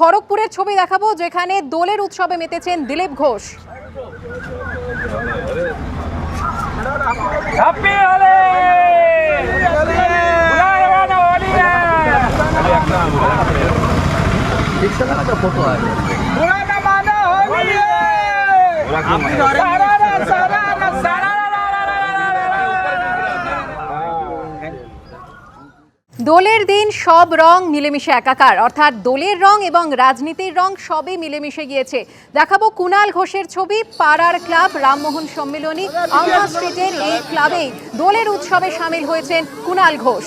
খড়গপুরের ছবি দেখাবো, যেখানে দোলের উৎসবে মেতেছেন দিলীপ ঘোষ। দোলের দিন সব রং মিলেমিশে একাকার, অর্থাৎ দোলের রং এবং রাজনীতির রং সবই মিলেমিশে গিয়েছে। দেখাবো কুণাল ঘোষের ছবি। পাড়ার ক্লাব রামমোহন সম্মেলনী আলমা স্ট্রিটের এই ক্লাবেই দোলের উৎসবে সামিল হয়েছেন কুণাল ঘোষ।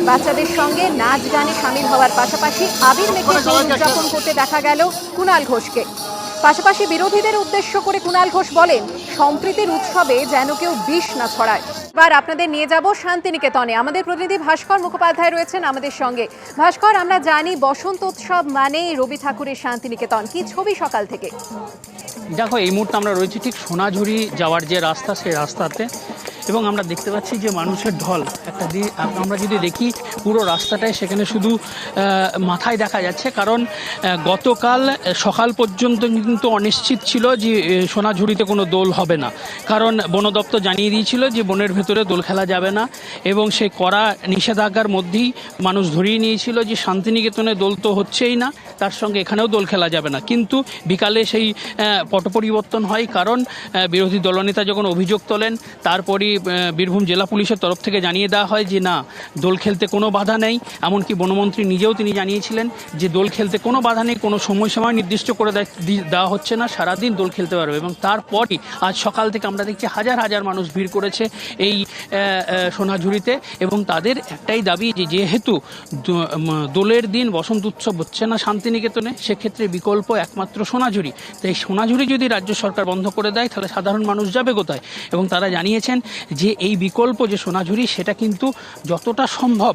বাচ্চাদের সঙ্গে নাচ গানে সামিল হওয়ার পাশাপাশি আবির মেখে দোল উদযাপন করতে দেখা গেল কুণাল ঘোষকে। পাশাপাশি বিরোধীদের উদ্দেশ্য করে কুণাল ঘোষ বলেন, সম্প্রীতির উৎসবে যেন কেউ বিষ না ছড়ায়। এবার আপনাদের নিয়ে যাব শান্তিনিকেতনে। আমাদের প্রতিনিধি ভাস্কর মুখোপাধ্যায় রয়েছেন আমাদের সঙ্গে। ভাস্কর, আমরা জানি বসন্ত উৎসব মানেই রবি ঠাকুরের শান্তিনিকেতন, কি ছবি সকাল থেকে? দেখো, এই মুহূর্তে আমরা রয়েছি ঠিক সোনাঝুরি যাওয়ার যে রাস্তা, সেই রাস্তাতে, এবং আমরা দেখতে পাচ্ছি যে মানুষের ঢল। আমরা যদি দেখি পুরো রাস্তাটায়, সেখানে শুধু মাথায় দেখা যাচ্ছে, কারণ গতকাল সকাল পর্যন্ত কিন্তু অনিশ্চিত ছিল যে সোনাঝুরিতে কোনো দোল হবে না, কারণ বন দপ্তর জানিয়ে দিয়েছিল যে বনের ভেতরে দোল খেলা যাবে না, এবং সেই কড়া নিষেধাজ্ঞার মধ্যেই মানুষ ধরিয়ে নিয়েছিল যে শান্তিনিকেতনে দোল তো হচ্ছেই না, তার সঙ্গে এখানেও দোল খেলা যাবে না। কিন্তু বিকালে সেই পট পরিবর্তন হয়, কারণ বিরোধী দলনেতা যখন অভিযোগ তোলেন, তারপরই বীরভূম জেলা পুলিশের তরফ থেকে জানিয়ে দেওয়া হয় যে না, দোল খেলতে কোনো বাধা নেই। এমনকি বনমন্ত্রী নিজেও তিনি জানিয়েছিলেন যে দোল খেলতে কোনো বাধা নেই, কোনো সময় নির্দিষ্ট করে দেওয়া হচ্ছে না, সারাদিন দোল খেলতে পারবে। এবং তারপরই আজ সকাল থেকে আমরা দেখছি হাজার হাজার মানুষ ভিড় করেছে এই সোনাঝুরিতে, এবং তাদের একটাই দাবি যে যেহেতু দোলের দিন বসন্ত উৎসব হচ্ছে না শান্তিনিকেতনে, সেক্ষেত্রে বিকল্প একমাত্র সোনাঝুরি। তাই সোনাঝুরি যদি রাজ্য সরকার বন্ধ করে দেয়, তাহলে সাধারণ মানুষ যাবে কোথায়? এবং তারা জানিয়েছেন যে এই বিকল্প যে সোনাঝুরি, সেটা কিন্তু যতটা সম্ভব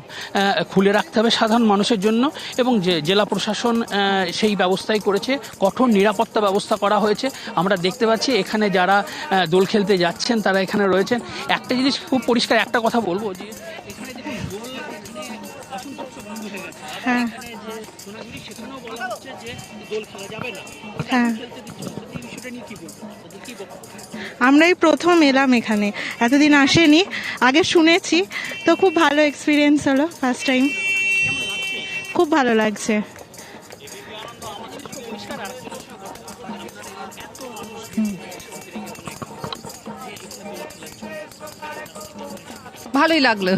খুলে রাখতে হবে সাধারণ মানুষের জন্য, এবং যে জেলা প্রশাসন সেই ব্যবস্থাই করেছে। কঠোর নিরাপত্তা ব্যবস্থা করা হয়েছে। আমরা দেখতে পাচ্ছি এখানে যারা দোল খেলতে যাচ্ছেন তারা এখানে রয়েছেন। একটা জিনিস খুব পরিষ্কার, একটা কথা বলবো, যে এখানে দেখুন দোল বসন্ত উৎসব বন্ধ হয়ে গেছে। হ্যাঁ, সোনাঝুরি সেখানেও বলা হচ্ছে যে দোল খেলা যাবে না। হ্যাঁ, এই বিষয়টা নিয়ে কি বলবো? আমরাই প্রথম এলাম এখানে, এতদিন আসেনি, আগে শুনেছি, তো খুব ভালো এক্সপিরিয়েন্স হলো, ফার্স্ট টাইম। খুব ভালো লাগছে। ভালোই লাগলো,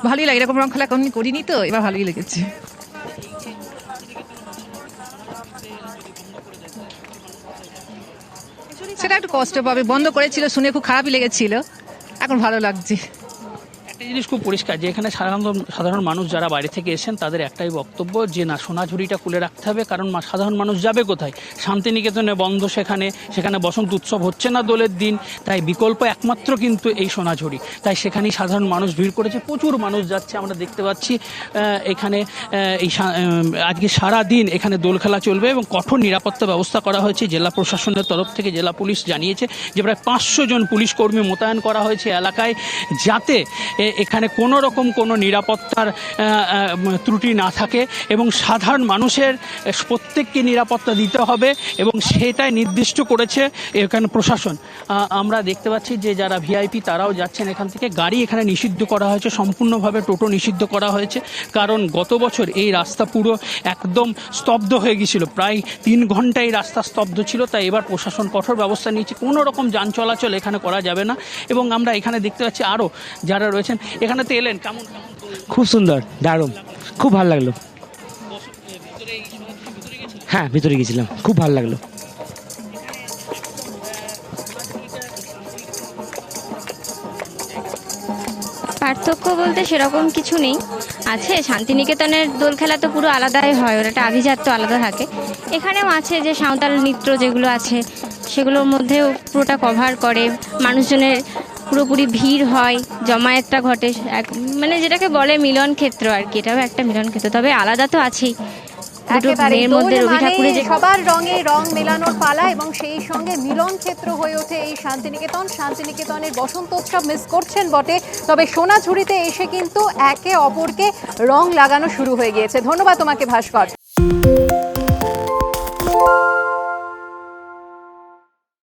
ভালোই লাগে। এরকম রং খেলা এখন করিনি, তো এবার ভালোই লেগেছে। সেটা একটু কষ্ট পাবে, বন্ধ করেছিল শুনে খুব খারাপই লেগেছিল, এখন ভালো লাগছে। একটা জিনিস খুব পরিষ্কার যে এখানে সাধারণ মানুষ যারা বাইরে থেকে এসেছেন, তাদের একটাই বক্তব্য যে না, সোনাঝুরিটা খুলে রাখতে হবে, কারণ সাধারণ মানুষ যাবে কোথায়? শান্তিনিকেতনে বন্ধ, সেখানে বসন্ত উৎসব হচ্ছে না দোলের দিন, তাই বিকল্প একমাত্র কিন্তু এই সোনাঝুরি। তাই সেখানেই সাধারণ মানুষ ভিড় করেছে, প্রচুর মানুষ যাচ্ছে। আমরা দেখতে পাচ্ছি এখানে আজকে সারা দিন এখানে দোল খেলা চলবে, এবং কঠোর নিরাপত্তা ব্যবস্থা করা হয়েছে জেলা প্রশাসনের তরফ থেকে। জেলা পুলিশ জানিয়েছে যে প্রায় 500 জন পুলিশ কর্মী মোতায়েন করা হয়েছে এলাকায়, যাতে এখানে কোনো রকম কোনো নিরাপত্তার ত্রুটি না থাকে, এবং সাধারণ মানুষের প্রত্যেককে নিরাপত্তা দিতে হবে, এবং সেটাই নির্দিষ্ট করেছে এখানে প্রশাসন। আমরা দেখতে পাচ্ছি যে যারা ভিআইপি তারাও যাচ্ছেন এখান থেকে। গাড়ি এখানে নিষিদ্ধ করা হয়েছে, সম্পূর্ণভাবে টোটো নিষিদ্ধ করা হয়েছে, কারণ গত বছর এই রাস্তা পুরো একদম স্তব্ধ হয়ে গিয়েছিল, প্রায় 3 ঘন্টা এই রাস্তা স্তব্ধ ছিল। তাই এবার প্রশাসন কঠোর ব্যবস্থা নিয়েছে, কোনো রকম যান চলাচল এখানে করা যাবে না। এবং আমরা এখানে দেখতে পাচ্ছি আরও যারা রয়েছেন এখানে তো এলেন, কেমন? খুব সুন্দর, দারুণ, খুব ভালো লাগলো। হ্যাঁ, ভিতরে গেছিলাম, খুব ভালো লাগলো। পার্থক্য বলতে সেরকম কিছু নেই, আছে শান্তিনিকেতনের দোল খেলা তো পুরো আলাদাই হয়, ওর একটা আভিজাত্য আলাদা থাকে। এখানেও আছে যে সাঁওতাল নৃত্য যেগুলো আছে, সেগুলোর মধ্যেও পুরোটা কভার করে, মানুষজনের পুরোপুরি ভিড় হয়, জমায়েতটা ঘটে, মানে যেটাকে বলে মিলন ক্ষেত্র আর কি, এটাও একটা মিলন ক্ষেত্র। তবে আলাদা তো আছেই, দুটো একেবারে মেয়ের মধ্যে দোল রবি মানে ঠাকুরের যে সবার রঙে রং মেলানোর পালা এবং সেই সঙ্গে মিলন ক্ষেত্র হয়ে ওঠে এই শান্তিনিকেতন। শান্তিনিকেতনের বসন্তোৎসব মিস করছেন বটে, তবে সোনাঝুরিতে এসে কিন্তু একে অপরকে রং লাগানো শুরু হয়ে গিয়েছে। ধন্যবাদ তোমাকে ভাস্কর।